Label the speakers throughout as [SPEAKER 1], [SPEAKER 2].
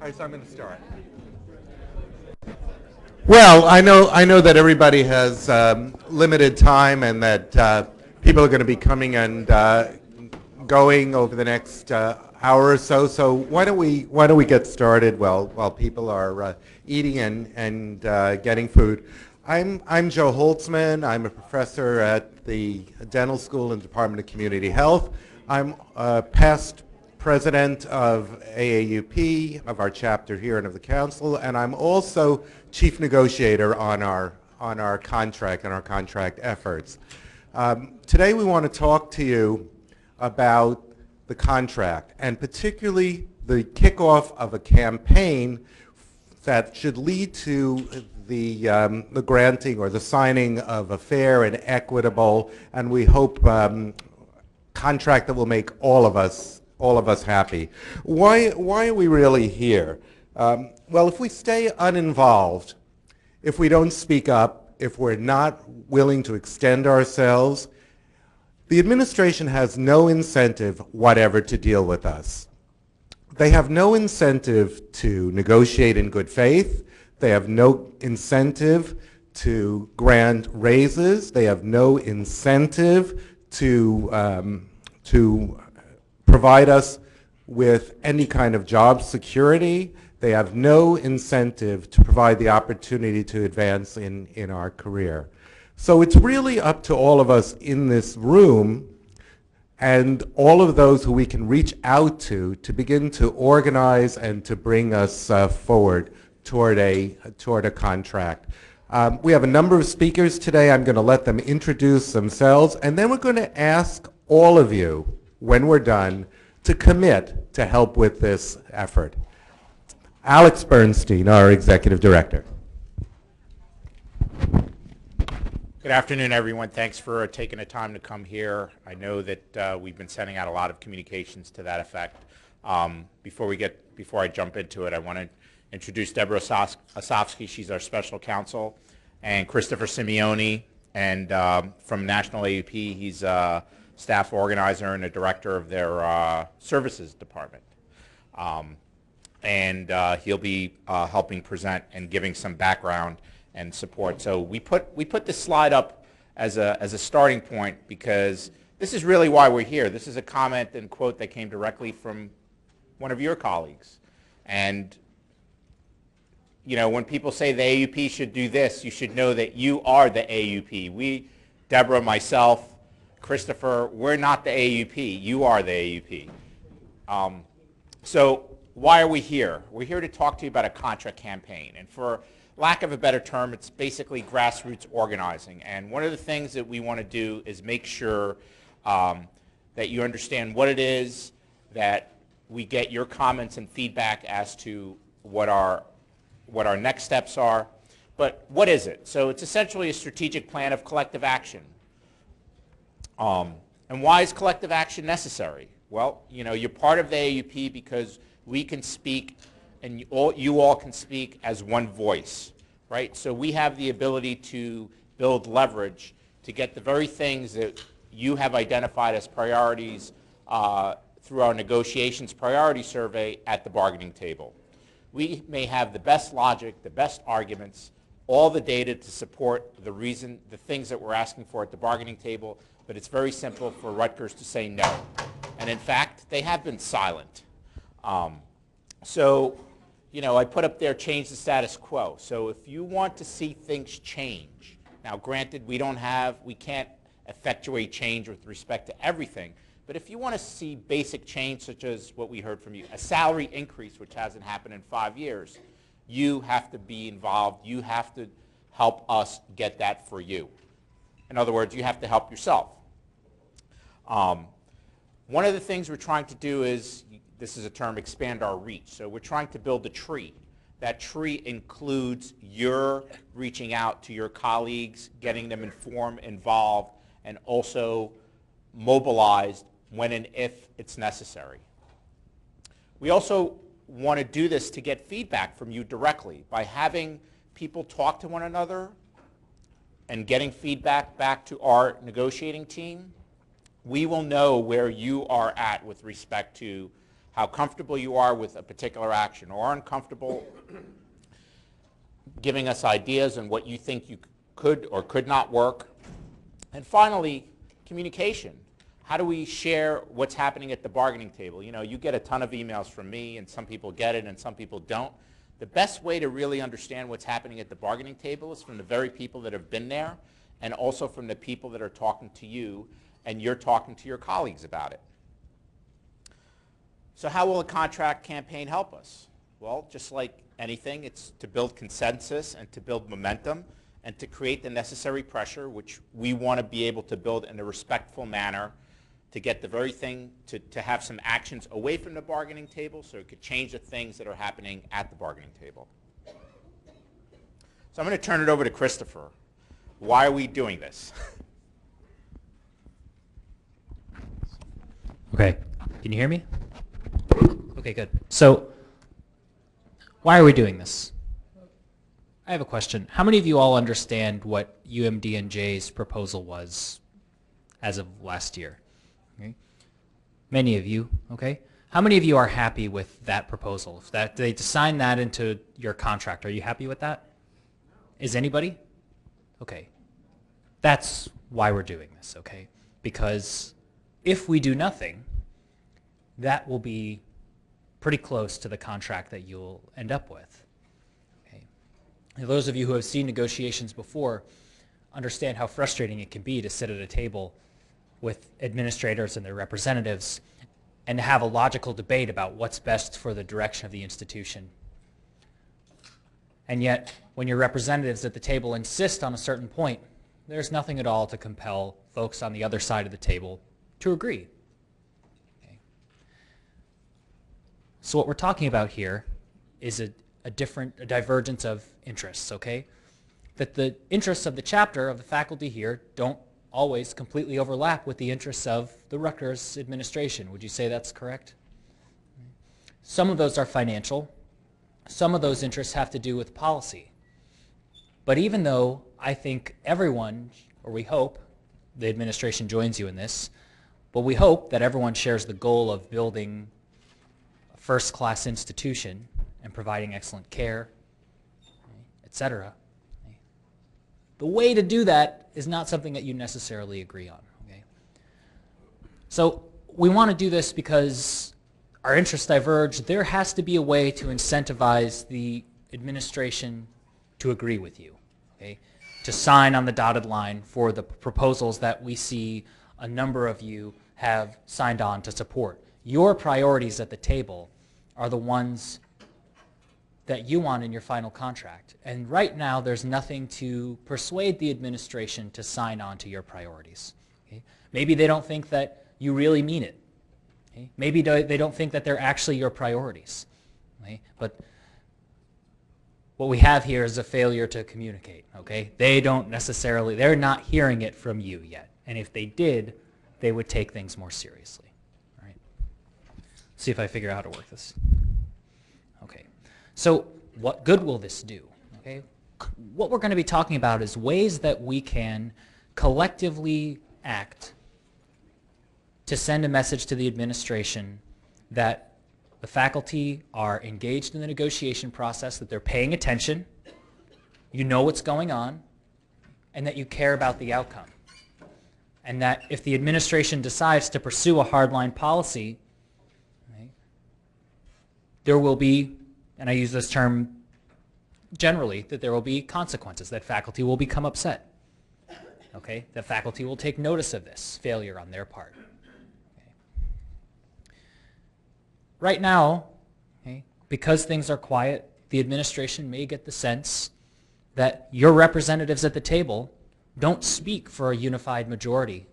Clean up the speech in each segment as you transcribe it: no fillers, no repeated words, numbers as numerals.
[SPEAKER 1] All right, so I'm going to start. Well, I know that everybody has limited time, and that people are going to be coming and going over the next hour or so. So why don't we get started while people are eating and getting food. I'm Joe Holtzman. I'm a professor at the Dental School in the Department of Community Health. I'm past president of AAUP, of our chapter here and of the council, and I'm also chief negotiator on our contract efforts. Today we want to talk to you about the contract, and particularly the kickoff of a campaign that should lead to the granting or the signing of a fair and equitable, and we hope contract that will make all of us happy. Why are we really here? Well, if we stay uninvolved, if we don't speak up, if we're not willing to extend ourselves, the administration has no incentive whatever to deal with us. They have no incentive to negotiate in good faith. They have no incentive to grant raises. They have no incentive to provide us with any kind of job security. They have no incentive to provide the opportunity to advance in our career. So it's really up to all of us in this room and all of those who we can reach out to begin to organize and to bring us forward toward a contract. We have a number of speakers today. I'm going to let them introduce themselves, and then we're going to ask all of you, when we're done, to commit to help with this effort. Alex Bernstein, our executive director.
[SPEAKER 2] Good afternoon, everyone. Thanks for taking the time to come here. I know that we've been sending out a lot of communications to that effect. Before I jump into it, I want to introduce Deborah Osofsky. She's our special counsel, and Christopher Simeone, and from National AAUP. He's a staff organizer and a director of their services department. He'll be helping present and giving some background and support. So we put this slide up as a starting point because this is really why we're here. This is a comment and quote that came directly from one of your colleagues. And you know, when people say the AAUP should do this, you should know that you are the AAUP. We, Deborah, myself, Christopher, we're not the AAUP. You are the AAUP. So why are we here? We're here to talk to you about a contract campaign. And for lack of a better term, it's basically grassroots organizing. And one of the things that we want to do is make sure that you understand what it is, that we get your comments and feedback as to what our next steps are. But what is it? So it's essentially a strategic plan of collective action. And why is collective action necessary? Well, you know, you're part of the AAUP because we can speak, and you all can speak as one voice, right? So we have the ability to build leverage to get the very things that you have identified as priorities through our negotiations priority survey at the bargaining table. We may have the best logic, the best arguments, all the data to support the things that we're asking for at the bargaining table, but it's very simple for Rutgers to say no. And in fact, they have been silent. So, you know, I put up there, change the status quo. So if you want to see things change, now granted, we can't effectuate change with respect to everything, but if you want to see basic change, such as what we heard from you, a salary increase, which hasn't happened in 5 years, you have to be involved. You have to help us get that for you. In other words, you have to help yourself. One of the things we're trying to do is, this is a term, expand our reach. So we're trying to build a tree. That tree includes your reaching out to your colleagues, getting them informed, involved, and also mobilized when and if it's necessary. We also want to do this to get feedback from you directly by having people talk to one another and getting feedback back to our negotiating team. We will know where you are at with respect to how comfortable you are with a particular action or uncomfortable, giving us ideas on what you think you could or could not work. And finally, communication. How do we share what's happening at the bargaining table? You know, you get a ton of emails from me, and some people get it and some people don't. The best way to really understand what's happening at the bargaining table is from the very people that have been there, and also from the people that are talking to you, and you're talking to your colleagues about it. So how will a contract campaign help us? Well, just like anything, it's to build consensus and to build momentum and to create the necessary pressure, which we want to be able to build in a respectful manner to get the very thing, to have some actions away from the bargaining table so it could change the things that are happening at the bargaining table. So I'm going to turn it over to Christopher. Why are we doing this?
[SPEAKER 3] Okay, can you hear me? Okay, good. So, why are we doing this? I have a question. How many of you all understand what UMD&J's proposal was as of last year? Okay. Many of you, okay? How many of you are happy with that proposal? If that they sign that into your contract, are you happy with that? Is anybody? Okay. That's why we're doing this, okay? Because if we do nothing, that will be pretty close to the contract that you'll end up with. Okay. And those of you who have seen negotiations before understand how frustrating it can be to sit at a table with administrators and their representatives and to have a logical debate about what's best for the direction of the institution. And yet, when your representatives at the table insist on a certain point, there's nothing at all to compel folks on the other side of the table to agree. Okay. So what we're talking about here is a divergence of interests, okay? That the interests of the chapter of the faculty here don't always completely overlap with the interests of the Rutgers administration. Would you say that's correct? Some of those are financial. Some of those interests have to do with policy. But even though I think everyone, or we hope, the administration joins you in this, but we hope that everyone shares the goal of building a first-class institution and providing excellent care, etc. The way to do that is not something that you necessarily agree on. Okay? So we want to do this because our interests diverge. There has to be a way to incentivize the administration to agree with you, okay? To sign on the dotted line for the proposals that we see a number of you have signed on to support. Your priorities at the table are the ones that you want in your final contract. And right now, there's nothing to persuade the administration to sign on to your priorities. Okay? Maybe they don't think that you really mean it. Okay? Maybe they don't think that they're actually your priorities. Okay? But what we have here is a failure to communicate. Okay? They're not hearing it from you yet. And if they did, they would take things more seriously. All right? See if I figure out how to work this. Okay. So what good will this do? Okay. What we're going to be talking about is ways that we can collectively act to send a message to the administration that the faculty are engaged in the negotiation process, that they're paying attention, you know what's going on, and that you care about the outcome. And that if the administration decides to pursue a hardline policy, right, there will be, and I use this term generally, that there will be consequences, that faculty will become upset. Okay? That faculty will take notice of this failure on their part. Okay. Right now, okay, because things are quiet, the administration may get the sense that your representatives at the table don't speak for a unified majority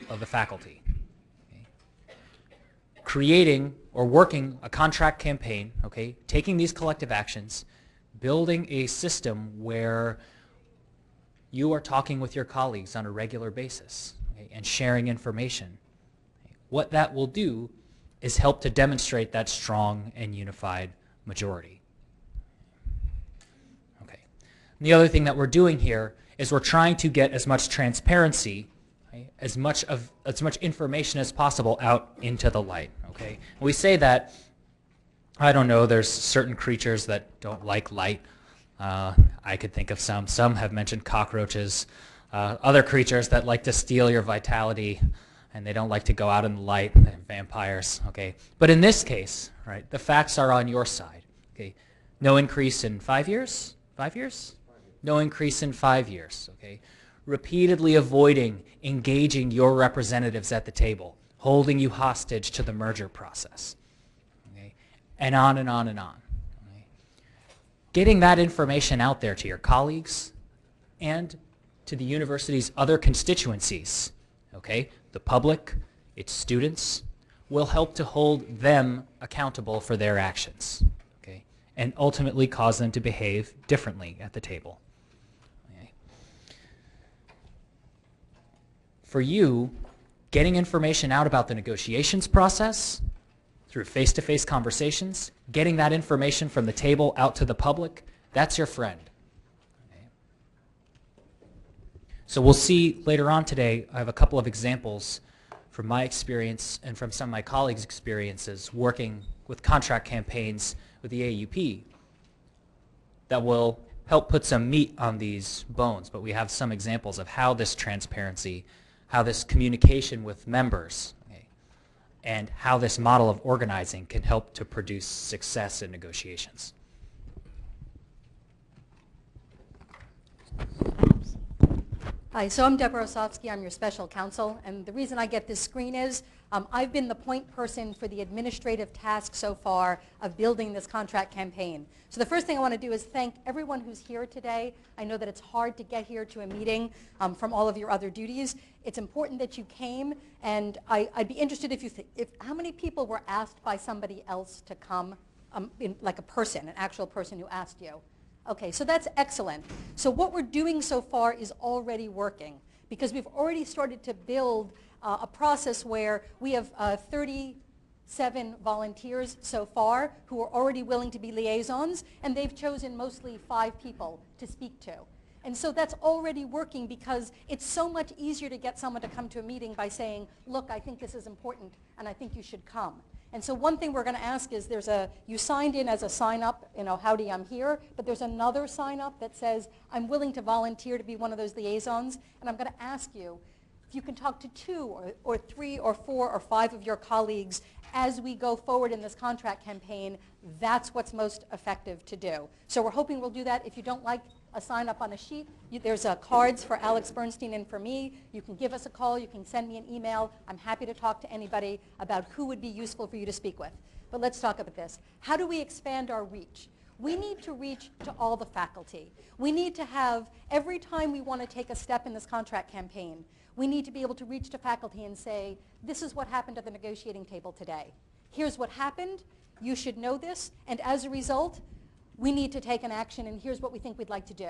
[SPEAKER 3] of the faculty. Okay. Creating or working a contract campaign, okay, taking these collective actions, building a system where you are talking with your colleagues on a regular basis, okay, and sharing information. Okay. What that will do is help to demonstrate that strong and unified majority. Okay. And the other thing that we're doing here is we're trying to get as much transparency, okay, as much information as possible out into the light. Okay? And we say that I don't know. There's certain creatures that don't like light. I could think of some. Some have mentioned cockroaches. Other creatures that like to steal your vitality, and they don't like to go out in the light. They're vampires. Okay. But in this case, right, the facts are on your side. Okay. No increase in 5 years. 5 years? No increase in 5 years. Okay. Repeatedly avoiding engaging your representatives at the table, holding you hostage to the merger process. Okay. And on and on and on. Okay. Getting that information out there to your colleagues and to the university's other constituencies, okay, the public, its students, will help to hold them accountable for their actions, okay, and ultimately cause them to behave differently at the table. Okay. For you, getting information out about the negotiations process through face-to-face conversations, getting that information from the table out to the public, that's your friend. So we'll see later on today, I have a couple of examples from my experience and from some of my colleagues' experiences working with contract campaigns with the AAUP that will help put some meat on these bones. But we have some examples of how this transparency, how this communication with members, okay, and how this model of organizing can help to produce success in negotiations.
[SPEAKER 4] Hi, so I'm Deborah Osofsky. I'm your special counsel, and the reason I get this screen is I've been the point person for the administrative task so far of building this contract campaign. So the first thing I want to do is thank everyone who's here today. I know that it's hard to get here to a meeting from all of your other duties. It's important that you came, and I'd be interested if how many people were asked by somebody else to come, like a person, an actual person who asked you. Okay, so that's excellent. So what we're doing so far is already working because we've already started to build a process where we have 37 volunteers so far who are already willing to be liaisons, and they've chosen mostly 5 people to speak to. And so that's already working because it's so much easier to get someone to come to a meeting by saying, look, I think this is important and I think you should come. And so one thing we're going to ask is you signed in as a sign up, howdy, I'm here, but there's another sign up that says, I'm willing to volunteer to be one of those liaisons, and I'm going to ask you if you can talk to 2 or 3 or 4 or 5 of your colleagues as we go forward in this contract campaign. That's what's most effective to do. So we're hoping we'll do that. If you don't like a sign up on a sheet, there's cards for Alex Bernstein and for me. You can give us a call. You can send me an email. I'm happy to talk to anybody about who would be useful for you to speak with. But let's talk about this. How do we expand our reach? We need to reach to all the faculty. We need to have, every time we want to take a step in this contract campaign, we need to be able to reach to faculty and say, this is what happened at the negotiating table today. Here's what happened. You should know this. And as a result, we need to take an action, and here's what we think we'd like to do.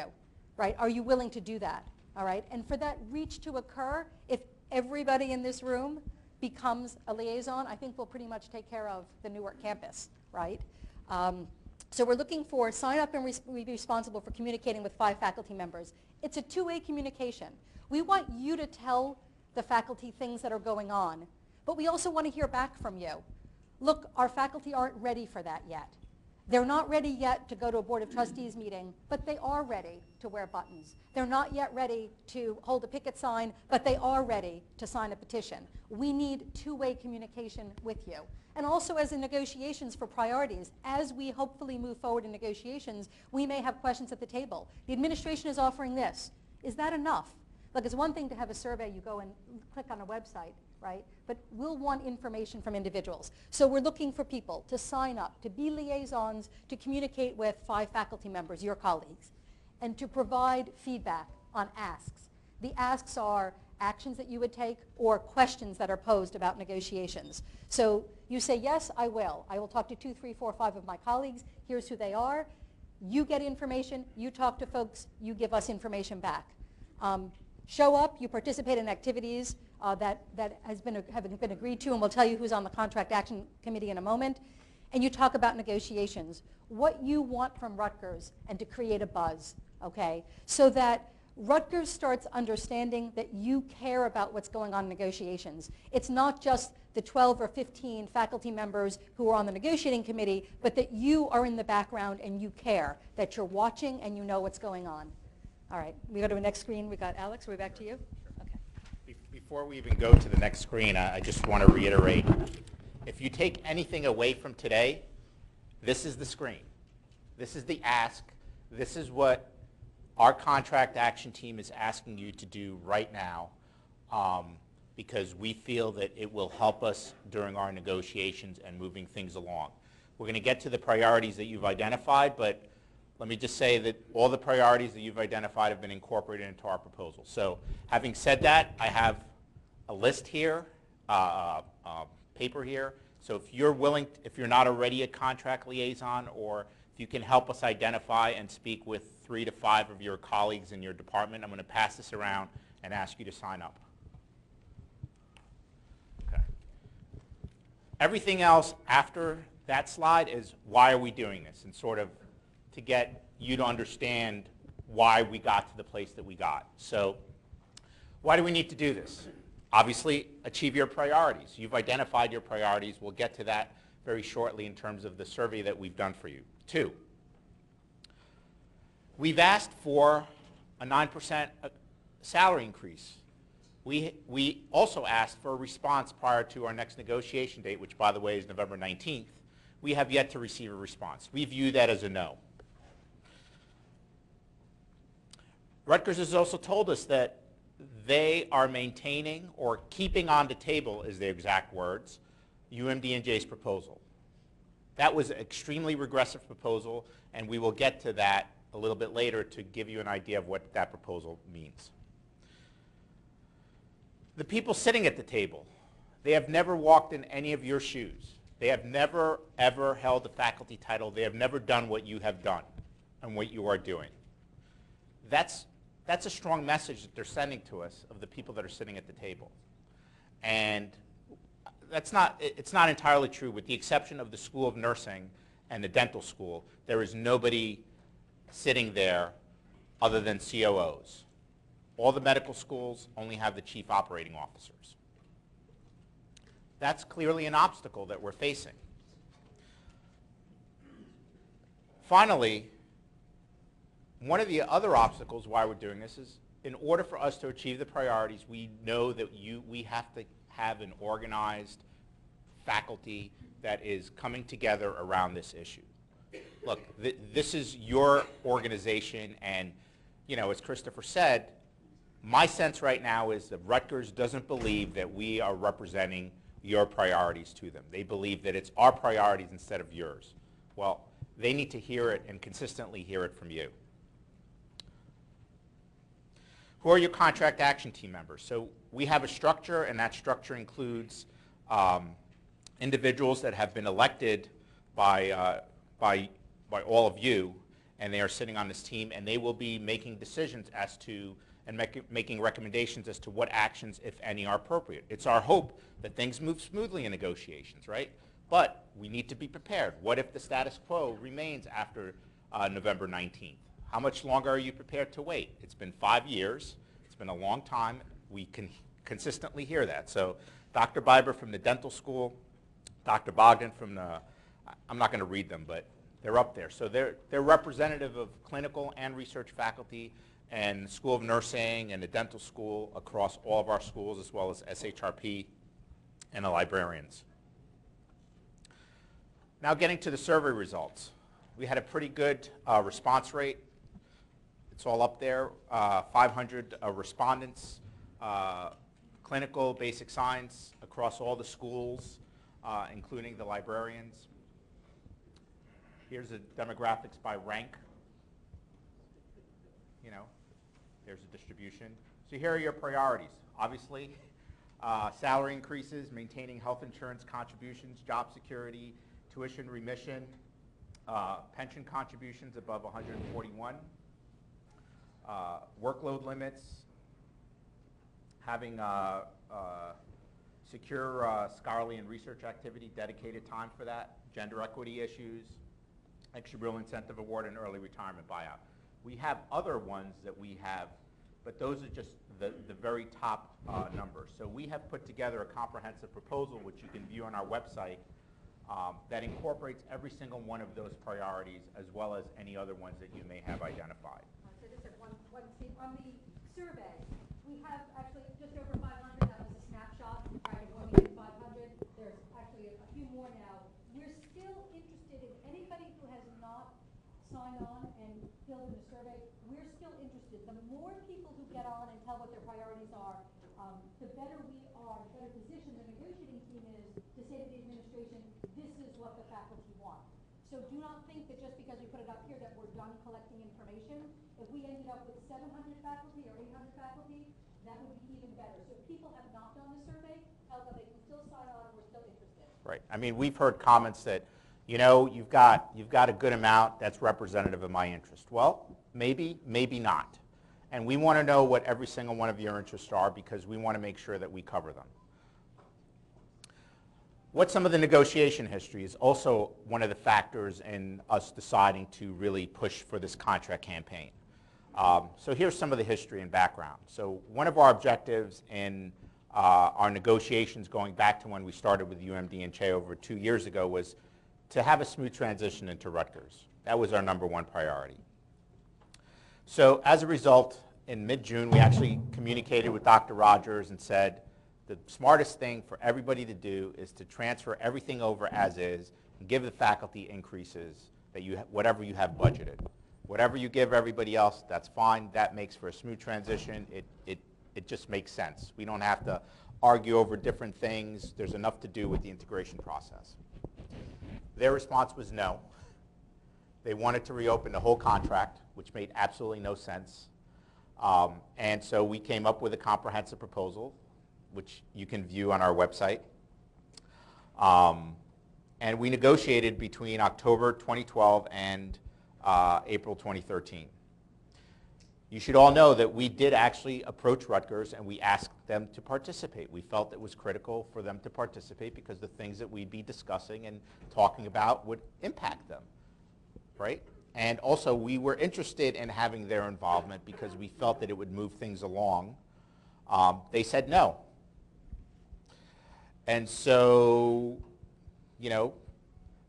[SPEAKER 4] Right? Are you willing to do that? All right? And for that reach to occur, if everybody in this room becomes a liaison, I think we'll pretty much take care of the Newark campus. Right? So we're looking for sign up and be responsible for communicating with 5 faculty members. It's a two-way communication. We want you to tell the faculty things that are going on, but we also want to hear back from you. Look, our faculty aren't ready for that yet. They're not ready yet to go to a Board of Trustees meeting, but they are ready to wear buttons. They're not yet ready to hold a picket sign, but they are ready to sign a petition. We need two-way communication with you. And also as in negotiations for priorities, as we hopefully move forward in negotiations, we may have questions at the table. The administration is offering this. Is that enough? Look, it's one thing to have a survey, you go and click on a website, right? But we'll want information from individuals. So we're looking for people to sign up, to be liaisons, to communicate with 5 faculty members, your colleagues, and to provide feedback on asks. The asks are actions that you would take or questions that are posed about negotiations. So you say, yes, I will. I will talk to 2, 3, 4, 5 of my colleagues. Here's who they are. You get information. You talk to folks. You give us information back. Show up, you participate in activities that have been agreed to, and we'll tell you who's on the Contract Action Committee in a moment, and you talk about negotiations, what you want from Rutgers, and to create a buzz, okay? So that Rutgers starts understanding that you care about what's going on in negotiations. It's not just the 12 or 15 faculty members who are on the negotiating committee, but that you are in the background and you care, that you're watching and you know what's going on. All right, we go to the next screen. We got Alex. Are we back to you? Okay.
[SPEAKER 2] Before we even go to the next screen, I just want to reiterate, if you take anything away from today, this is the screen. This is the ask. This is what our contract action team is asking you to do right now, because we feel that it will help us during our negotiations and moving things along. We're going to get to the priorities that you've identified, but let me just say that all the priorities that you've identified have been incorporated into our proposal. So having said that, I have a list here, paper here. So if you're willing, if you're not already a contract liaison, or if you can help us identify and speak with 3 to 5 of your colleagues in your department, I'm going to pass this around and ask you to sign up. Okay. Everything else after that slide is why are we doing this, and sort of to get you to understand why we got to the place that we got. So why do we need to do this? Obviously, achieve your priorities. You've identified your priorities. We'll get to that very shortly in terms of the survey that we've done for you. 2, we've asked for a 9% salary increase. We also asked for a response prior to our next negotiation date, which, by the way, is November 19th. We have yet to receive a response. We view that as a no. Rutgers has also told us that they are maintaining or keeping on the table, is their exact words, UMD&J's proposal. That was an extremely regressive proposal, and we will get to that a little bit later to give you an idea of what that proposal means. The people sitting at the table, they have never walked in any of your shoes. They have never, ever held a faculty title. They have never done what you have done and what you are doing. That's a strong message that they're sending to us of the people that are sitting at the table. And it's not entirely true. With the exception of the School of Nursing and the dental school, there is nobody sitting there other than COOs. All the medical schools only have the chief operating officers. That's clearly an obstacle that we're facing. Finally, one of the other obstacles why we're doing this is, in order for us to achieve the priorities, we know that we have to have an organized faculty that is coming together around this issue. Look, this is your organization, and as Christopher said, my sense right now is that Rutgers doesn't believe that we are representing your priorities to them. They believe that it's our priorities instead of yours. Well, they need to hear it and consistently hear it from you. Who are your contract action team members? So we have a structure, and that structure includes individuals that have been elected by all of you, and they are sitting on this team, and they will be making decisions as to, and making recommendations as to what actions, if any, are appropriate. It's our hope that things move smoothly in negotiations, right? But we need to be prepared. What if the status quo remains after November 19th? How much longer are you prepared to wait? It's been 5 years. It's been a long time. We can consistently hear that. So Dr. Biber from the dental school, Dr. Bogdan from the, I'm not going to read them, but they're up there. So they're representative of clinical and research faculty and School of Nursing and the dental school across all of our schools, as well as SHRP and the librarians. Now getting to the survey results. We had a pretty good response rate. It's all up there, 500 respondents, clinical, basic science across all the schools, including the librarians. Here's the demographics by rank. There's a distribution. So here are your priorities. Obviously, salary increases, maintaining health insurance contributions, job security, tuition remission, pension contributions above 141. Workload limits, having secure scholarly and research activity, dedicated time for that, gender equity issues, extramural incentive award, and early retirement buyout. We have other ones that we have but those are just the very top numbers. So we have put together a comprehensive proposal, which you can view on our website, that incorporates every single one of those priorities, as well as any other ones that you may have identified.
[SPEAKER 4] So just one thing. On the survey, we have actually just over 500. That was a snapshot prior to when we did 500. There's actually a few more now. We're still interested in anybody who has not signed on and filled in the survey. We're still interested. The more people who get on and tell what their priorities are, the better we are, the better position the negotiating team is to say to the administration, this is what the faculty want. So do not think that just because we put it up here that we're done collecting information. If we ended up with 700 faculty or 800 faculty, that would be even better. So if people have not done the survey, tell them they can still sign on and we're still interested.
[SPEAKER 2] Right. I mean, we've heard comments that, you know, you've got a good amount that's representative of my interest. Well, maybe, maybe not. And we want to know what every single one of your interests are, because we want to make sure that we cover them. What some of the negotiation history is also one of the factors in us deciding to really push for this contract campaign. So here's some of the history and background. So one of our objectives in our negotiations going back to when we started with UMD and CHE over 2 years ago was to have a smooth transition into Rutgers. That was our #1 priority. So as a result, in mid-June, we actually communicated with Dr. Rogers and said, the smartest thing for everybody to do is to transfer everything over as is and give the faculty increases that whatever you have budgeted. Whatever you give everybody else, that's fine. That makes for a smooth transition. It just makes sense. We don't have to argue over different things. There's enough to do with the integration process. Their response was no. They wanted to reopen the whole contract, which made absolutely no sense. And so we came up with a comprehensive proposal, which you can view on our website. And we negotiated between October 2012 and April 2013. You should all know that we did actually approach Rutgers and we asked them to participate. We felt it was critical for them to participate because the things that we'd be discussing and talking about would impact them, right? And also we were interested in having their involvement because we felt that it would move things along. They said no. And so, you know,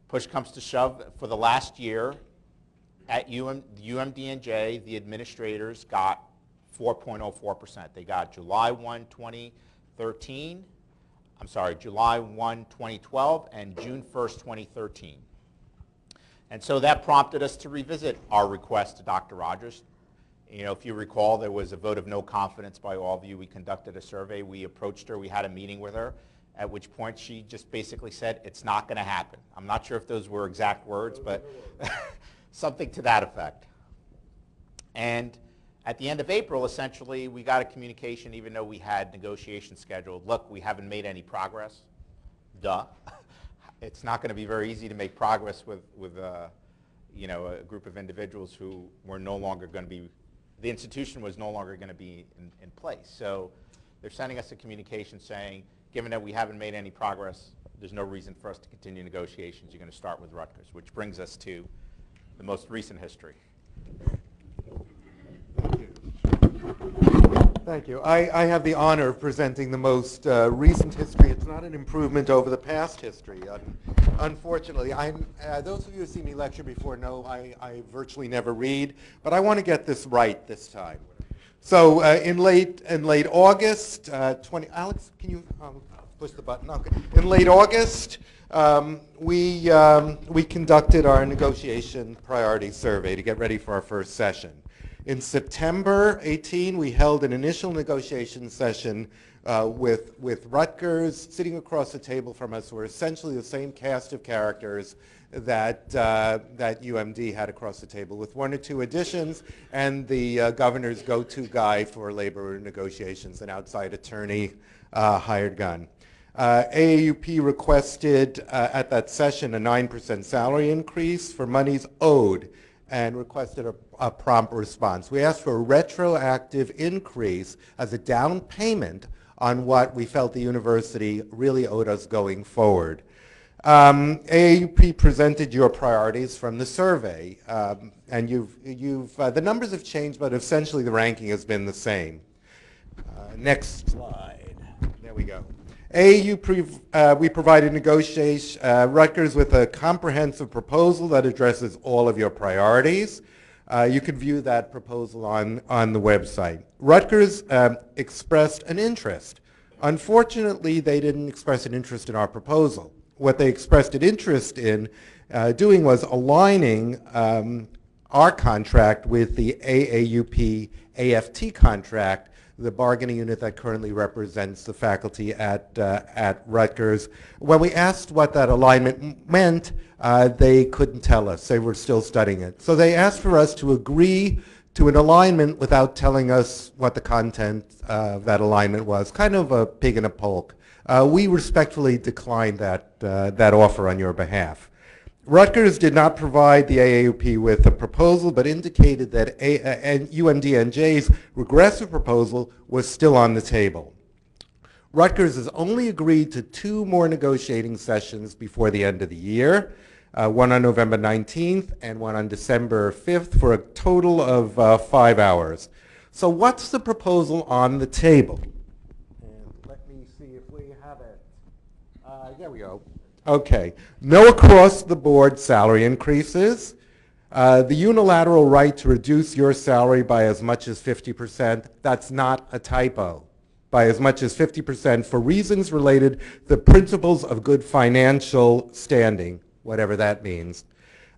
[SPEAKER 2] push comes to shove. For the last year at UMD and J, the administrators got 4.04%. They got July 1, 2013, I'm sorry, July 1, 2012, and June 1st, 2013. And so that prompted us to revisit our request to Dr. Rogers. You know, if you recall, there was a vote of no confidence by all of you. We conducted a survey. We approached her. We had a meeting with her, at which point she just basically said, it's not going to happen. I'm not sure if those were exact words, but something to that effect. And at the end of April, essentially, we got a communication, even though we had negotiations scheduled. Look, we haven't made any progress. Duh. It's not going to be very easy to make progress with you know, a group of individuals who were no longer going to be, the institution was no longer going to be in place. So they're sending us a communication saying, given that we haven't made any progress, there's no reason for us to continue negotiations. You're going to start with Rutgers, which brings us to the most recent history.
[SPEAKER 1] Thank you. I have the honor of presenting the most recent history. It's not an improvement over the past history. Unfortunately, those of you who see me lecture before know I virtually never read, but I want to get this right this time. So in late August, Alex, can you push the button? Okay. In late August, we conducted our negotiation priority survey to get ready for our first session. In September 18, we held an initial negotiation session with Rutgers. Sitting across the table from us were essentially the same cast of characters that UMD had across the table, with 1 or 2 additions, and the governor's go-to guy for labor negotiations, an outside attorney, hired gun. AAUP requested at that session a 9% salary increase for monies owed and requested a prompt response. We asked for a retroactive increase as a down payment on what we felt the university really owed us going forward. AAUP presented your priorities from the survey, and the numbers have changed, but essentially the ranking has been the same. Next slide. There we go. We provided Rutgers with a comprehensive proposal that addresses all of your priorities. You can view that proposal on the website. Rutgers expressed an interest. Unfortunately, they didn't express an interest in our proposal. What they expressed an interest in doing was aligning our contract with the AAUP AFT contract, the bargaining unit that currently represents the faculty at Rutgers. When we asked what that alignment meant, they couldn't tell us. They were still studying it. So they asked for us to agree to an alignment without telling us what the content of that alignment was, kind of a pig in a poke. We respectfully declined that offer on your behalf. Rutgers did not provide the AAUP with a proposal, but indicated that UMDNJ's regressive proposal was still on the table. Rutgers has only agreed to 2 more negotiating sessions before the end of the year, one on November 19th and one on December 5th, for a total of 5 hours. So what's the proposal on the table? And let me see if we have it. There we go. Okay. No across-the-board salary increases. The unilateral right to reduce your salary by as much as 50%, that's not a typo, by as much as 50% for reasons related to the principles of good financial standing, whatever that means.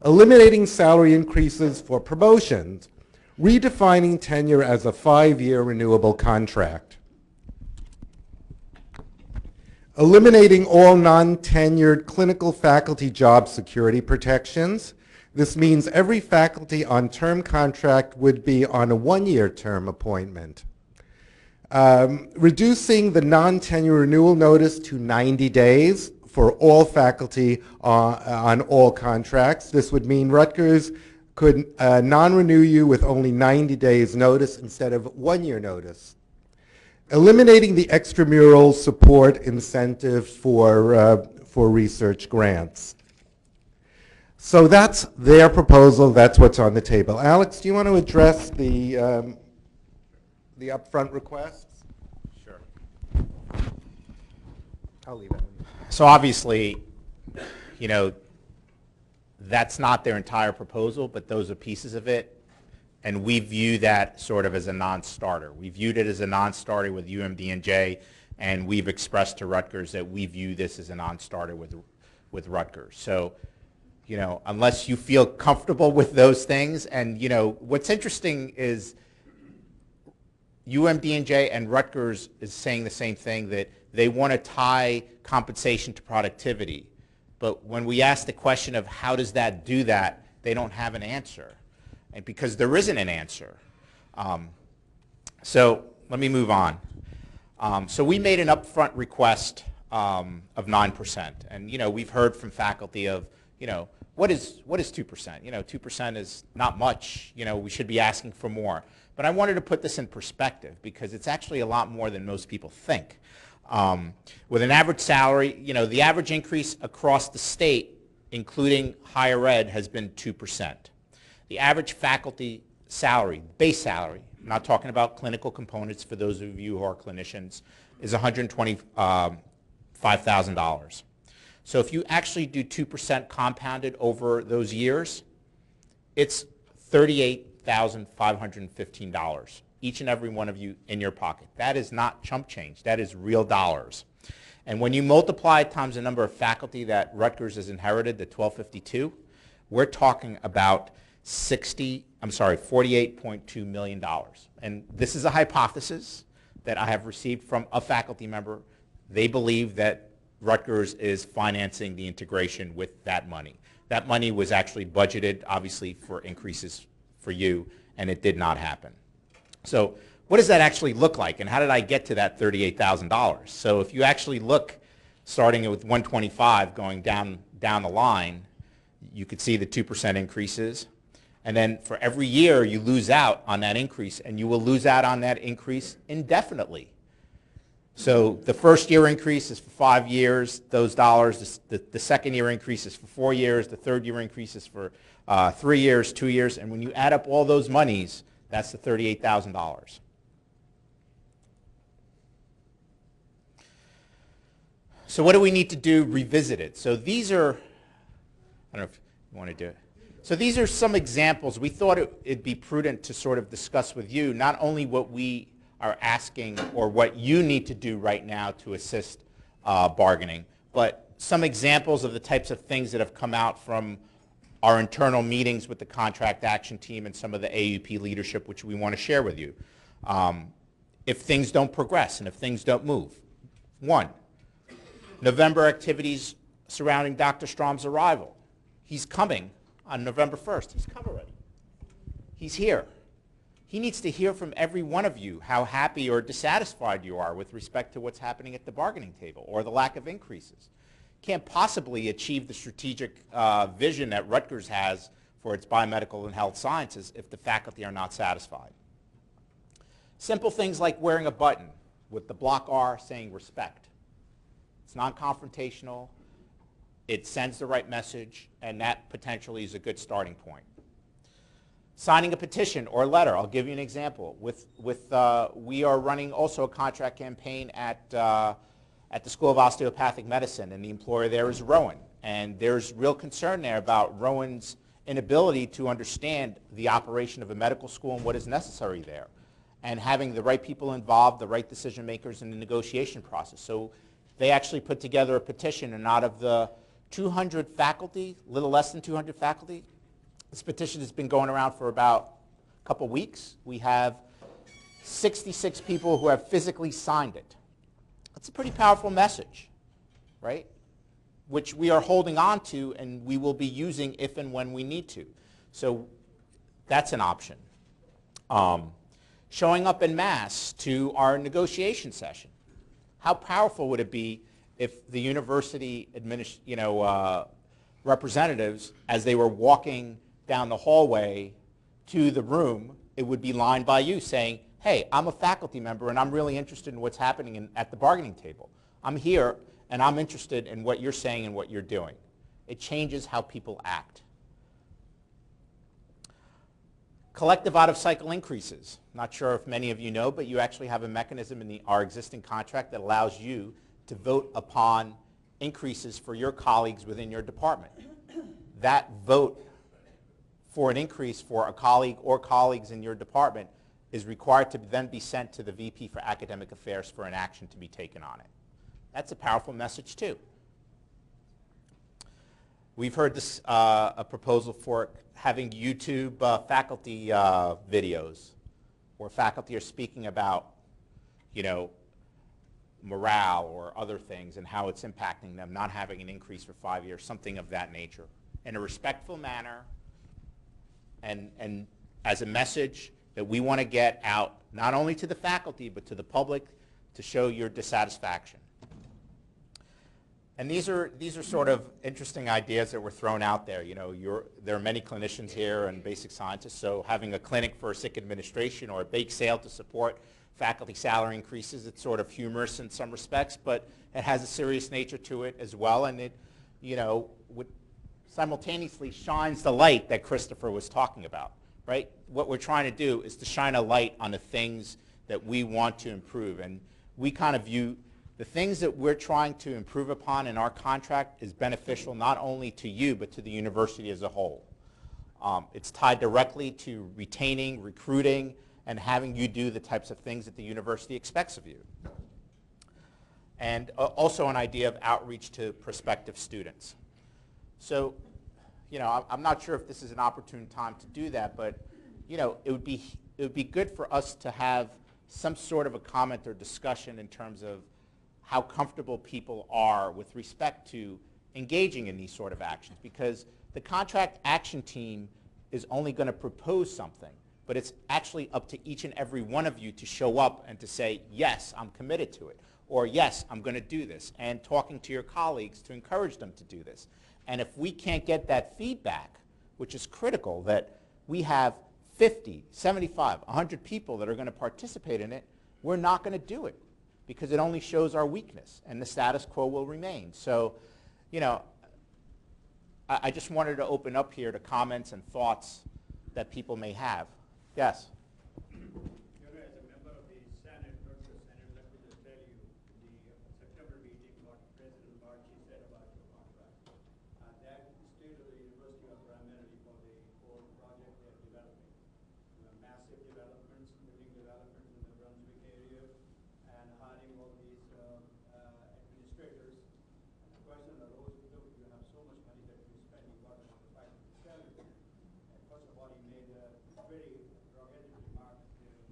[SPEAKER 1] Eliminating salary increases for promotions. Redefining tenure as a 5-year renewable contract. Eliminating all non-tenured clinical faculty job security protections. This means every faculty on term contract would be on a 1-year term appointment. Reducing the non-tenure renewal notice to 90 days for all faculty on all contracts. This would mean Rutgers could non-renew you with only 90 days notice instead of 1-year notice. Eliminating the extramural support incentive for research grants. So that's their proposal. That's what's on the table. Alex, do you want to address the upfront requests?
[SPEAKER 2] Sure.
[SPEAKER 1] I'll leave it.
[SPEAKER 2] So obviously, you know, that's not their entire proposal, but those are pieces of it. And we view that sort of as a non-starter. We viewed it as a non-starter with UMDNJ, and we've expressed to Rutgers that we view this as a non-starter with Rutgers. So, you know, unless you feel comfortable with those things, and, you know, what's interesting is UMDNJ and Rutgers is saying the same thing, that they want to tie compensation to productivity. But when we ask the question of how does that do that, they don't have an answer. And because there isn't an answer. So let me move on. So we made an upfront request of 9%. And, you know, we've heard from faculty of, you know, what is 2%? You know, 2% is not much. You know, we should be asking for more. But I wanted to put this in perspective because it's actually a lot more than most people think. With an average salary, you know, the average increase across the state, including higher ed, has been 2%. The average faculty salary, base salary, I'm not talking about clinical components for those of you who are clinicians, is $125,000. So if you actually do 2% compounded over those years, it's $38,515, each and every one of you in your pocket. That is not chump change. That is real dollars. And when you multiply it times the number of faculty that Rutgers has inherited, the 1252, we're talking about $48.2 million. And this is a hypothesis that I have received from a faculty member. They believe that Rutgers is financing the integration with that money. That money was actually budgeted, obviously, for increases for you, and it did not happen. So what does that actually look like, and how did I get to that $38,000? So if you actually look, starting with 125 going down the line, you could see the 2% increases. And then for every year, you lose out on that increase, and you will lose out on that increase indefinitely. So the first year increase is for 5 years, those dollars. The second year increase is for 4 years. The third year increase is for 3 years, 2 years. And when you add up all those monies, that's the $38,000. So what do we need to do? Revisit it. So these are, I don't know if you want to do it. So these are some examples. We thought it'd be prudent to sort of discuss with you not only what we are asking or what you need to do right now to assist bargaining, but some examples of the types of things that have come out from our internal meetings with the contract action team and some of the AAUP leadership, which we want to share with you. If things don't progress and if things don't move. One, November activities surrounding Dr. Strom's arrival. He's coming on November 1st. He's come already. He's here. He needs to hear from every one of you how happy or dissatisfied you are with respect to what's happening at the bargaining table or the lack of increases. Can't possibly achieve the strategic vision that Rutgers has for its biomedical and health sciences if the faculty are not satisfied. Simple things like wearing a button with the block R saying respect. It's non-confrontational, it sends the right message, and that potentially is a good starting point. Signing a petition or letter. I'll give you an example. We are running also a contract campaign at the School of Osteopathic Medicine, and the employer there is Rowan. And there's real concern there about Rowan's inability to understand the operation of a medical school and what is necessary there, and having the right people involved, the right decision makers in the negotiation process. So they actually put together a petition, and out of the 200 faculty, a little less than 200 faculty, this petition has been going around for about a couple weeks. We have 66 people who have physically signed it. That's a pretty powerful message, right? Which we are holding on to and we will be using if and when we need to. So that's an option. Showing up en masse to our negotiation session. How powerful would it be if the university representatives, as they were walking down the hallway to the room, it would be lined by you saying, hey, I'm a faculty member and I'm really interested in what's happening at the bargaining table. I'm here and I'm interested in what you're saying and what you're doing. It changes how people act. Collective out-of-cycle increases. Not sure if many of you know, but you actually have a mechanism in our existing contract that allows you to vote upon increases for your colleagues within your department. That vote for an increase for a colleague or colleagues in your department is required to then be sent to the VP for Academic Affairs for an action to be taken on it. That's a powerful message too. We've heard this, a proposal for having YouTube faculty videos where faculty are speaking about, morale or other things and how it's impacting them, not having an increase for 5 years, something of that nature, in a respectful manner and as a message that we want to get out not only to the faculty but to the public to show your dissatisfaction. And these are sort of interesting ideas that were thrown out there. There are many clinicians here and basic scientists, so having a clinic for sick administration or a bake sale to support faculty salary increases, it's sort of humorous in some respects, but it has a serious nature to it as well, and it, simultaneously shines the light that Christopher was talking about, right? What we're trying to do is to shine a light on the things that we want to improve, and we kind of view the things that we're trying to improve upon in our contract is beneficial not only to you, but to the university as a whole. It's tied directly to retaining, recruiting, and having you do the types of things that the university expects of you. And also an idea of outreach to prospective students. So, I'm not sure if this is an opportune time to do that, but, it would be good for us to have some sort of a comment or discussion in terms of how comfortable people are with respect to engaging in these sort of actions, because the contract action team is only going to propose something, but it's actually up to each and every one of you to show up and to say, yes, I'm committed to it, or yes, I'm going to do this, and talking to your colleagues to encourage them to do this. And if we can't get that feedback, which is critical, that we have 50, 75, 100 people that are going to participate in it, we're not going to do it. because it only shows our weakness, and the status quo will remain. So, you know, I just wanted to open up here to comments and thoughts that people may have. Yes?
[SPEAKER 5] As a member of the Senate, Versus Senate, let me just tell you, the September meeting, what President Barchi said about your contract, that state of the University of primarily for the whole project they're developing. Massive developments, building developments in the Brunswick area, and hiring all these administrators. And the question arose, look, you have so much money that you spend, you got another faculty salary. And first of all, he made a very derogatory remark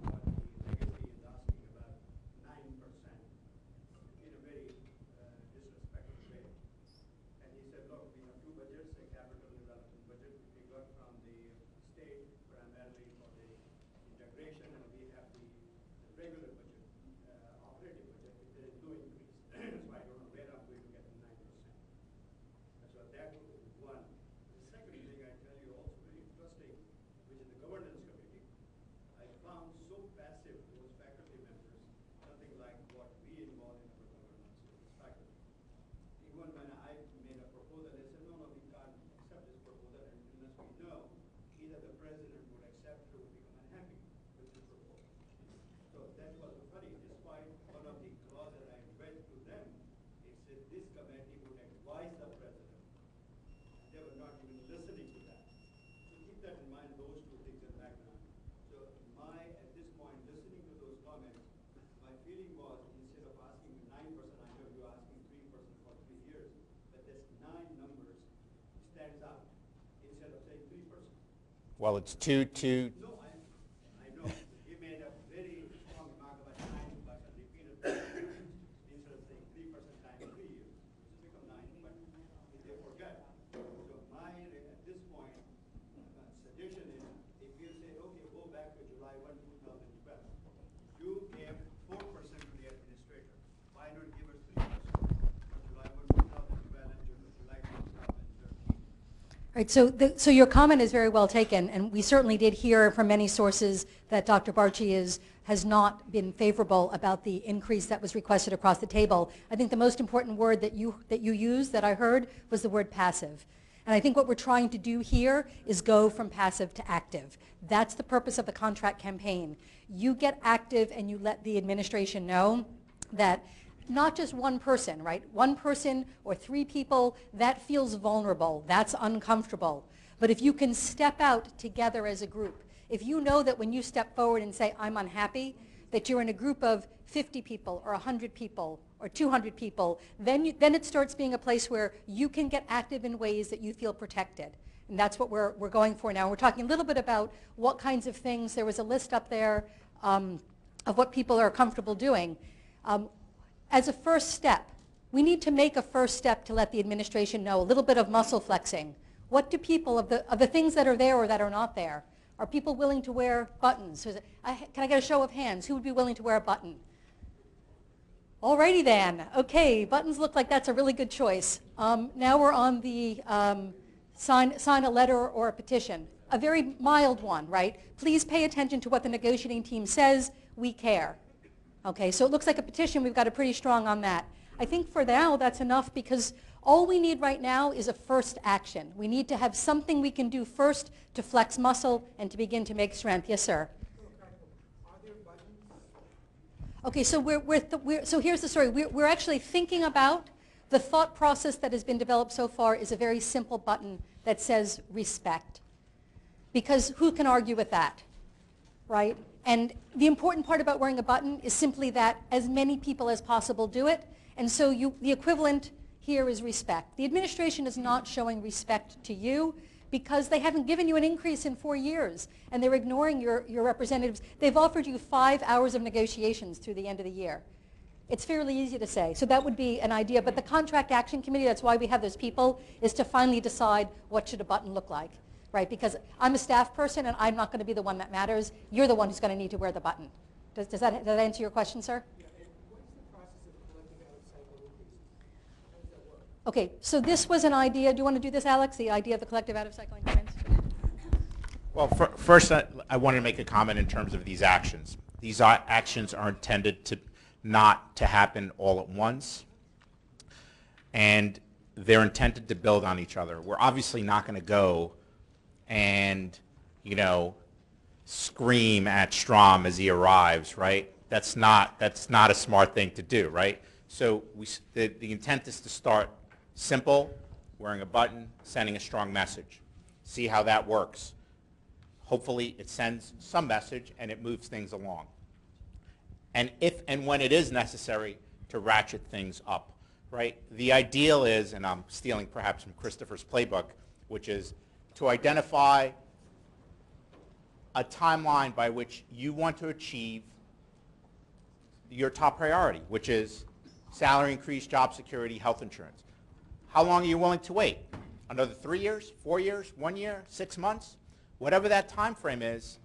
[SPEAKER 5] what the legacy is asking about 9% in a very disrespectful way. And he said, look, we have two budgets, a capital development budget which we got from the state primarily for the integration, and we have the regular budget, operating budget, if there is no increase. So I don't know where I'm going to get the 9%. And so that was one. The second thing I tell you also very interesting, which is the governance committee. I found so passive those faculty members, nothing like what we involve in our governance as faculty. Even when I made a proposal, they said, no, we can't accept this proposal unless we know either the president would accept it or would become unhappy with this proposal. So that was funny. Despite one of the clauses I read to them, it said this committee would advise the president. And they were not even listening to that. So keep that in mind, those two things in the background. So at this point, listening to those comments, my feeling was instead of asking 9%, I know you're asking 3% for 3 years, but this 9 numbers stands out instead of saying 3%.
[SPEAKER 2] Well, it's two.
[SPEAKER 5] No, I know. He made a very strong remark about 9%, repeated instead of saying 3% times 3 years, which has become 9, but they forget. So at this point, suggestion is, if you say, okay, go back to July 1, 2012, you gave 4% to the administrator. Why not give us 3% for July 1, 2012 and July 2013?
[SPEAKER 4] Right, so your comment is very well taken, and we certainly did hear from many sources that Dr. Barchi has not been favorable about the increase that was requested across the table. I think the most important word that you used, that I heard, was the word passive. And I think what we're trying to do here is go from passive to active. That's the purpose of the contract campaign. You get active and you let the administration know that not just one person, right? One person or 3 people, that feels vulnerable, that's uncomfortable. But if you can step out together as a group, if you know that when you step forward and say, I'm unhappy, that you're in a group of 50 people or 100 people or 200 people, then it starts being a place where you can get active in ways that you feel protected. And that's what we're going for now. We're talking a little bit about what kinds of things. There was a list up there of what people are comfortable doing. As a first step, we need to make a first step to let the administration know, a little bit of muscle flexing. What do people, of the things that are there or that are not there, are people willing to wear buttons? Can I get a show of hands? Who would be willing to wear a button? Alrighty then. Okay, buttons look like that's a really good choice. Now we're on the sign a letter or a petition. A very mild one, right? Please pay attention to what the negotiating team says. We care. Okay, so it looks like a petition. We've got a pretty strong on that. I think for now that's enough because all we need right now is a first action. We need to have something we can do first to flex muscle and to begin to make strength. Yes, sir. Okay, so so here's the story. We're actually thinking about the thought process that has been developed so far is a very simple button that says respect. Because who can argue with that, right? And the important part about wearing a button is simply that as many people as possible do it. And so the equivalent here is respect. The administration is not showing respect to you because they haven't given you an increase in 4 years. And they're ignoring your representatives. They've offered you 5 hours of negotiations through the end of the year. It's fairly easy to say. So that would be an idea. But the Contract Action Committee, that's why we have those people, is to finally decide what should a button look like. Right, because I'm a staff person and I'm not going to be the one that matters. You're the one who's going to need to wear the button. Does that answer your question, sir?
[SPEAKER 6] Yeah, and what is the process of collecting out-of-cycle increases? How does that work?
[SPEAKER 4] Okay, so this was an idea. Do you want to do this, Alex, the idea of the collective out-of-cycle increments?
[SPEAKER 2] Well, first, I wanted to make a comment in terms of these actions. These actions are intended to not to happen all at once. And they're intended to build on each other. We're obviously not going to go and, scream at Strom as he arrives, right? That's not a smart thing to do, right? So the intent is to start simple, wearing a button, sending a strong message. See how that works. Hopefully it sends some message and it moves things along. And if and when it is necessary, to ratchet things up, right? The ideal is, and I'm stealing perhaps from Christopher's playbook, which is to identify a timeline by which you want to achieve your top priority, which is salary increase, job security, health insurance. How long are you willing to wait? Another 3 years, 4 years, 1 year, 6 months? Whatever that time frame is,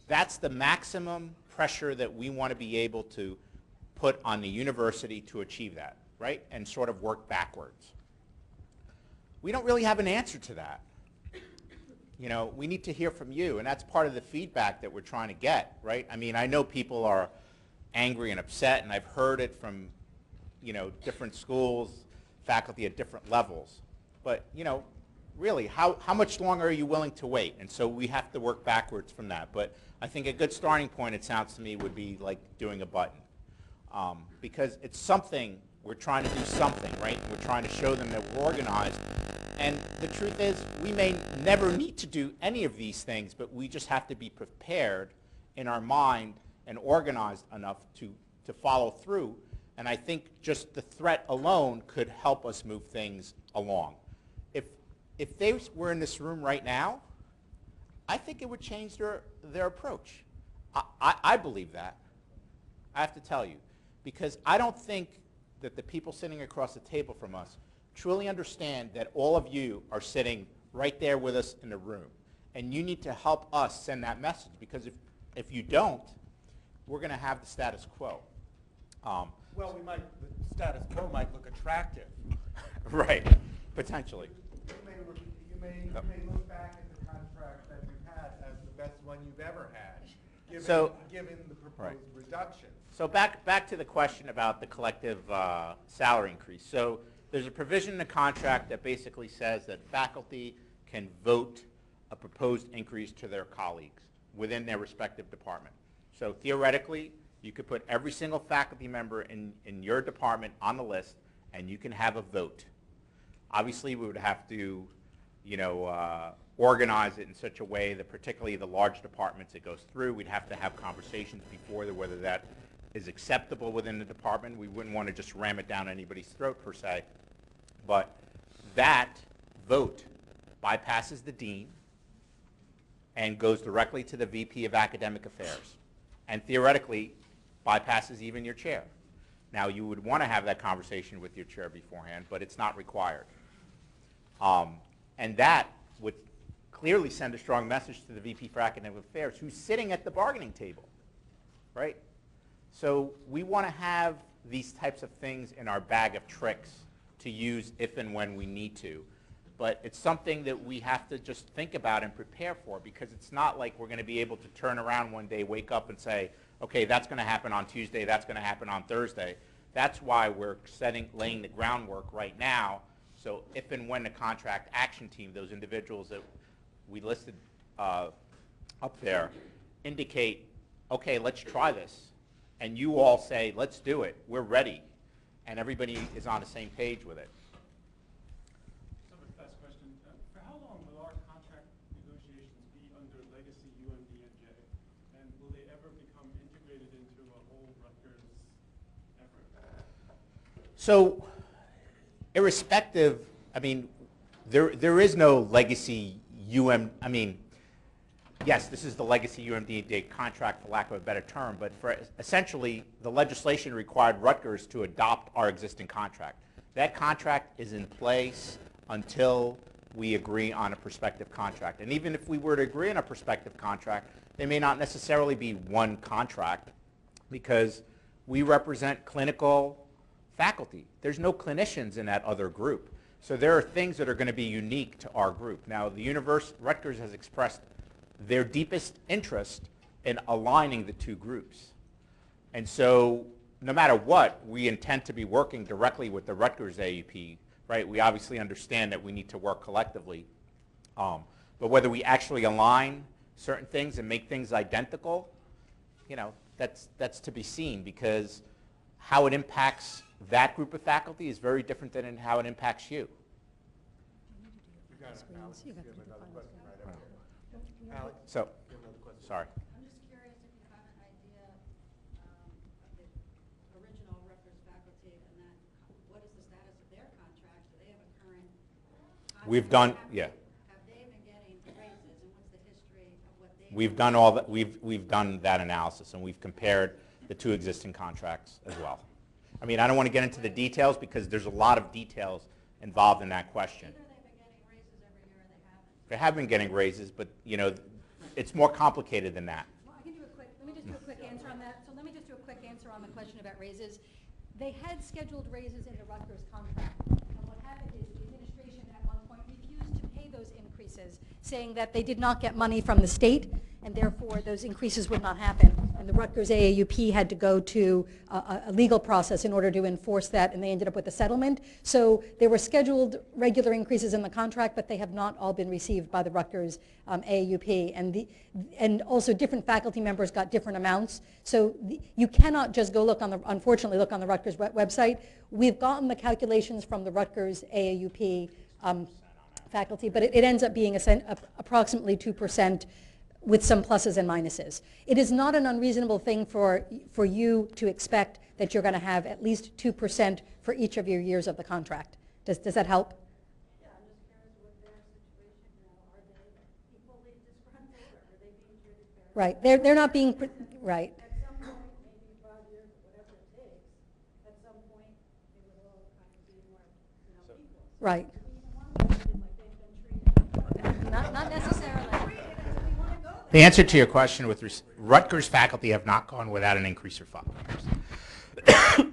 [SPEAKER 2] that's the maximum pressure that we want to be able to put on the university to achieve that, right? And sort of work backwards. We don't really have an answer to that. We need to hear from you, and that's part of the feedback that we're trying to get, right? I mean, I know people are angry and upset, and I've heard it from, different schools, faculty at different levels. But, really, how much longer are you willing to wait? And so we have to work backwards from that. But I think a good starting point, it sounds to me, would be like doing a button. Because it's something, we're trying to do something, right? And we're trying to show them that we're organized. And the truth is, we may never need to do any of these things, but we just have to be prepared in our mind and organized enough to follow through. And I think just the threat alone could help us move things along. If they were in this room right now, I think it would change their approach. I believe that. I have to tell you. Because I don't think that the people sitting across the table from us truly understand that all of you are sitting right there with us in the room. And you need to help us send that message. Because if you don't, we're going to have the status quo.
[SPEAKER 1] Well, the status quo might look attractive.
[SPEAKER 2] Right, potentially.
[SPEAKER 1] You may look back at the contract that you've had as the best one you've ever had, given the proposed reduction.
[SPEAKER 2] So back to the question about the collective salary increase. So there's a provision in the contract that basically says that faculty can vote a proposed increase to their colleagues within their respective department. So theoretically, you could put every single faculty member in your department on the list, and you can have a vote. Obviously, we would have to, organize it in such a way that particularly the large departments it goes through, we'd have to have conversations before whether that is acceptable within the department. We wouldn't want to just ram it down anybody's throat per se. But that vote bypasses the dean and goes directly to the VP of Academic Affairs, and theoretically bypasses even your chair. Now, you would want to have that conversation with your chair beforehand, but it's not required. And that would clearly send a strong message to the VP for Academic Affairs, who's sitting at the bargaining table, right? So we want to have these types of things in our bag of tricks to use if and when we need to. But it's something that we have to just think about and prepare for, because it's not like we're going to be able to turn around one day, wake up and say, okay, that's going to happen on Tuesday, that's going to happen on Thursday. That's why we're laying the groundwork right now. So if and when the contract action team, those individuals that we listed up there, indicate, okay, let's try this, and you all say, let's do it, we're ready, and everybody is on the same page with it.
[SPEAKER 7] So the first question, for how long will our contract negotiations be under legacy UMD&J, and will they ever become integrated into a whole Rutgers effort?
[SPEAKER 2] So irrespective, I mean, there is no legacy yes, this is the legacy UMD&J contract, for lack of a better term, but for essentially the legislation required Rutgers to adopt our existing contract. That contract is in place until we agree on a prospective contract. And even if we were to agree on a prospective contract, they may not necessarily be one contract, because we represent clinical faculty. There's no clinicians in that other group. So there are things that are going to be unique to our group. Now, Rutgers has expressed their deepest interest in aligning the two groups. And so no matter what, we intend to be working directly with the Rutgers AAUP, right? We obviously understand that we need to work collectively. But whether we actually align certain things and make things identical, you know, that's to be seen, because how it impacts that group of faculty is very different than in how it impacts you. So, sorry.
[SPEAKER 8] I'm just curious if you have an idea of the original Rutgers faculty and that, what is the status of their contract? Do they have a current contract?
[SPEAKER 2] We've done, yeah.
[SPEAKER 8] Have they been getting raises, and what's the history of what they've
[SPEAKER 2] We've done all that. We've done that analysis, and we've compared the two existing contracts as well. I mean, I don't want to get into the details because there's a lot of details involved in that question.
[SPEAKER 8] Either they've been getting raises every year or they haven't.
[SPEAKER 2] They have been getting raises, but you know, it's more complicated than that.
[SPEAKER 4] Well, I can do a quick, let me just do a quick answer on that. So let me just do a quick answer on the question about raises. They had scheduled raises in the Rutgers contract. And what happened is the administration at one point refused to pay those increases, saying that they did not get money from the state, and therefore those increases would not happen. And the Rutgers AAUP had to go to a legal process in order to enforce that, and they ended up with a settlement. So there were scheduled regular increases in the contract, but they have not all been received by the Rutgers AAUP. And also different faculty members got different amounts. So you cannot just go look on the, unfortunately, look on the Rutgers website. We've gotten the calculations from the Rutgers AAUP faculty, but it ends up being approximately 2%, with some pluses and minuses. It is not an unreasonable thing for you to expect that you're going to have at least 2% for each of your years of the contract. Does that help?
[SPEAKER 8] Yeah, I'm just curious what their situation now. Are they equally disgruntled, or are they being treated fairly?
[SPEAKER 4] Right. They're not being, right.
[SPEAKER 8] At some point, maybe 5 years, whatever it takes, at some point, they would all kind of be more, equal.
[SPEAKER 4] Right.
[SPEAKER 8] Do we even want to be treated like they've been treated?
[SPEAKER 4] Not necessarily.
[SPEAKER 2] The answer to your question with Rutgers faculty have not gone without an increase for 5 years.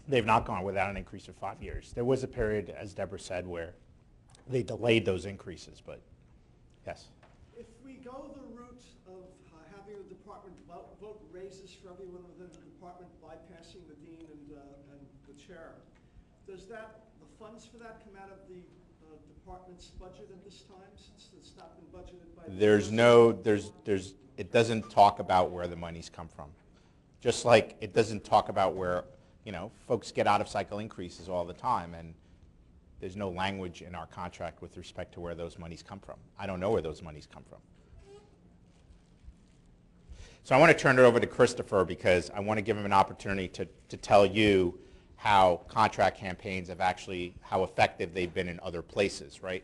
[SPEAKER 2] They've not gone without an increase for 5 years. There was a period, as Deborah said, where they delayed those increases, but yes.
[SPEAKER 9] If we go the route of having the department vote raises for everyone within the department, bypassing the dean and the chair, does the funds for that come out of the department's budget at this time, since it's not been budgeted by the
[SPEAKER 2] it doesn't talk about where the monies come from. Just like it doesn't talk about where, folks get out of cycle increases all the time, and there's no language in our contract with respect to where those monies come from. I don't know where those monies come from. So I want to turn it over to Christopher, because I want to give him an opportunity to tell you how contract campaigns have actually, how effective they've been in other places, right?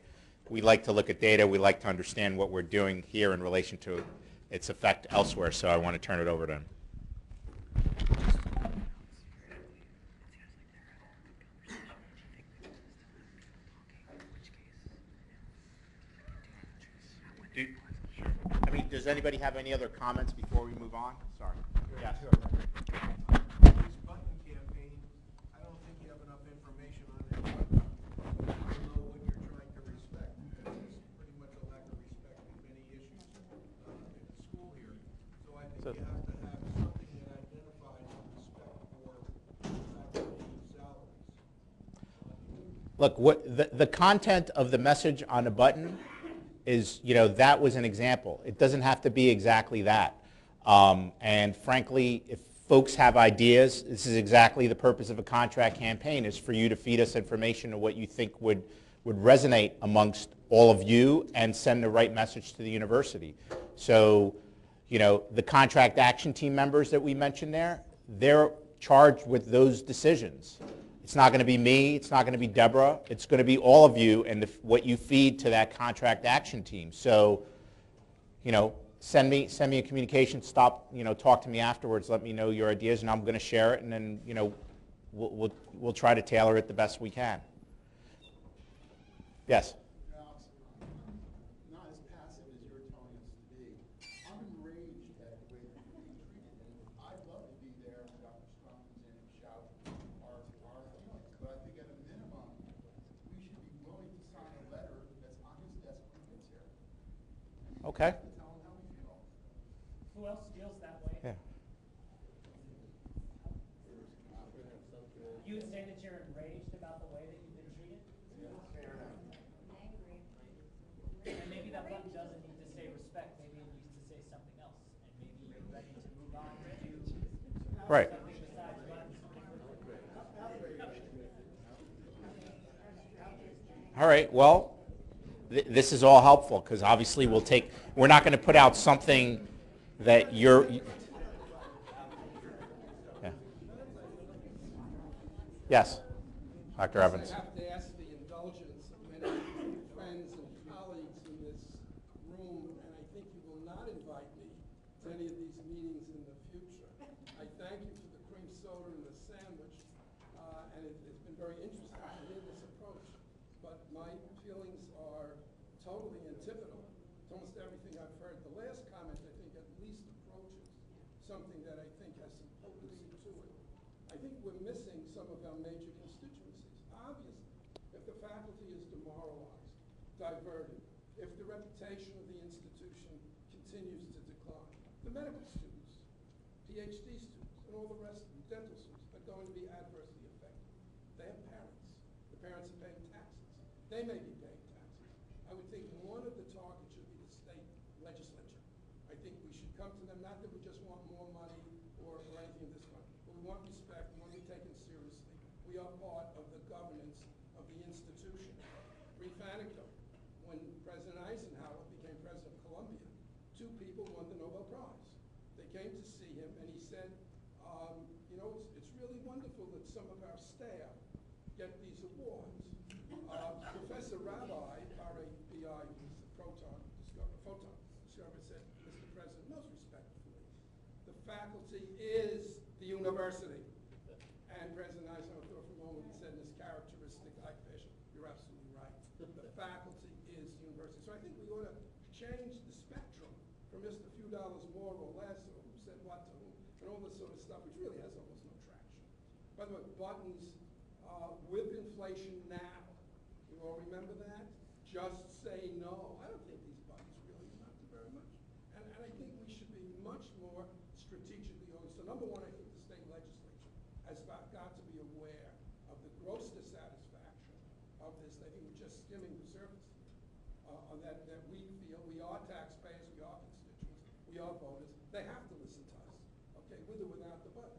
[SPEAKER 2] We like to look at data. We like to understand what we're doing here in relation to its effect elsewhere. So I want to turn it over to him. Does anybody have any other comments before we move on? Sorry. Yes.
[SPEAKER 10] This button campaign, I don't think you have enough information on it. I don't know what you're trying to respect. There's pretty much a lack of respect in many issues in the school here. So I think you have to have something that identifies respect for faculty salaries.
[SPEAKER 2] Look, the content of the message on the button is, that was an example. It doesn't have to be exactly that. And frankly, if folks have ideas, this is exactly the purpose of a contract campaign, is for you to feed us information of what you think would resonate amongst all of you and send the right message to the university. So, the contract action team members that we mentioned there, they're charged with those decisions. It's not going to be me. It's not going to be Deborah. It's going to be all of you and what you feed to that contract action team. So, send me a communication. Stop. Talk to me afterwards. Let me know your ideas, and I'm going to share it. And then, we'll try to tailor it the best we can. Yes.
[SPEAKER 11] Not as passive as you're telling us to be. I'm enraged at the way that we're being treated. And I'd love to be there when Dr. Strong comes in and shout our feelings. But I think at a minimum, we should be willing to sign a letter that's on his desk when he gets here.
[SPEAKER 2] Okay.
[SPEAKER 11] To tell him how we feel.
[SPEAKER 3] Who else feels that way?
[SPEAKER 2] Yeah. Right. All right, well, this is all helpful because obviously we're not going to put out something that you're. Yeah. Yes, Dr. Evans.
[SPEAKER 12] I have to ask the indulgence of many friends and colleagues in this room, and I think you will not invite me to any of these meetings in the future. I thank you for the cream soda and the sandwich, and it's been very interesting to hear this approach. But my feelings are totally antithetical to almost everything I've heard. The last comment, I think, at least approaches something that I think has some potency to it. I think we're missing some of our major constituencies. Obviously, if the faculty is demoralized, diverted, if the reputation of the institution continues to decline, the medical students, PhD students, and all the rest of them, dental students, are going to be adversely affected. They have parents. The parents are paying taxes. They may be paying taxes. I would think one of the targets should be the state legislature. I think we should come to them, not that we just want more money or anything of this kind, but we want respect, we want to be taken seriously. We are part of the governance of the institution. Brief anecdote, when President Eisenhower became president of Columbia, two people won the Nobel Prize. They came to see him and he said, you know, it's really wonderful that some of our staff get these awards. Professor Rabbi, R-A-B-I, who was the photon discoverer, said, Mr. President, most respectfully, the faculty is the university. And President Eisenhower thought for a moment and said in his characteristic-like fashion, you're absolutely right. The faculty is the university. So I think we ought to change the spectrum from just a few dollars more or less, or who said what to whom, and all this sort of stuff, which really has almost no traction. By the way, buttons with inflation now. You all remember that? Just say no. I don't think these buttons really amount to very much. And I think we should be much more strategically oriented. So number one, I think the state legislature has got to be aware of the gross dissatisfaction of this. I think we're just skimming the surface on that we feel we are taxpayers, we are constituents, we are voters. They have to listen to us, okay, with or without the buttons.